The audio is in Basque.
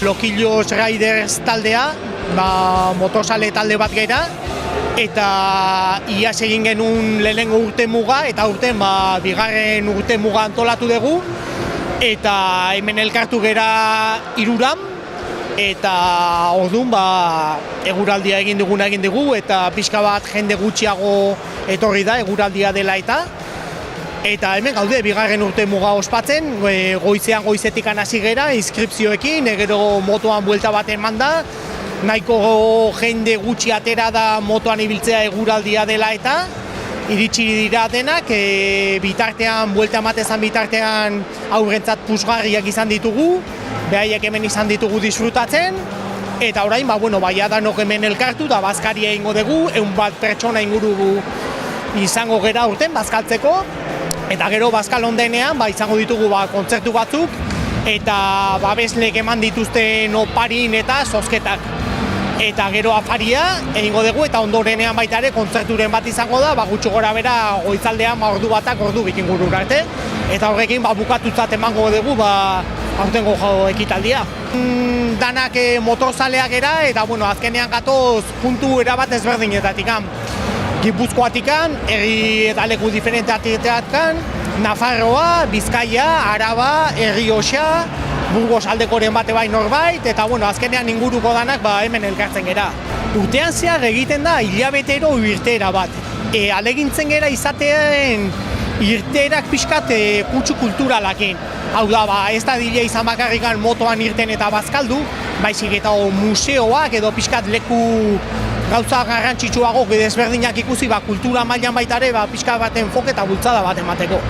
Loquillos Riders taldea, motosale talde bat gera, eta iaz egin genuen lehenengo urte muga, eta urten bigarren urte muga antolatu dugu, eta hemen elkartu gera hiruran, eta orduan eguraldia egin dugu, eta pixka bat jende gutxiago etorri da eguraldia dela eta hemen gaude bigarren urte muga ospatzen, goizetik hasi gera, inskripzioekin, gero motoan buelta bat eman da, nahiko jende gutxi atera da motoan ibiltzea eguraldia dela eta iritsi dira denak, bitartean, buelta ematezan bitartean aurrentzat puzgarriak izan ditugu, behaiek hemen izan ditugu disfrutatzen, eta orain, jadanik hemen elkartu da bazkaria egingo dugu, 100 pertsona inguru izango gera urten bazkaltzeko, eta gero bazkal ondenean izango ditugu kontzertu batzuk, eta babeslek eman dituzten oparin eta zozketak. Eta gero afaria egingo dugu, eta ondorenean baita ere kontzerturen bat izango da, gutxi gora bera goizaldean ordu batak ordu bikingurura arte. Eta horrekin bukatutzat emango dugu aurtengo ekitaldia. Danak motorzaleak era, eta azkenean gatoz puntu erabat ezberdinetatik. Gipuzkoatikan, herri eta leku diferenteatikan, Nafarroa, Bizkaia, Araba, Errioxa, Burgos aldekoren bate bai norbait, eta azkenean inguruko danak hemen elkartzen gera. Urtean zehar egiten da hilabetero irteera bat. Alegintzen gera izateen irteerak pixkat kutsu kulturalakin. Hau da, ez da dile izan bakarrikan motoan irten eta bazkaldu, baizik eta museoak edo pixkat leku gauza garrantzitsuago desberdinak ikusi kultura mailan baita ere pixka bat enfoke eta bultzada bat emateko.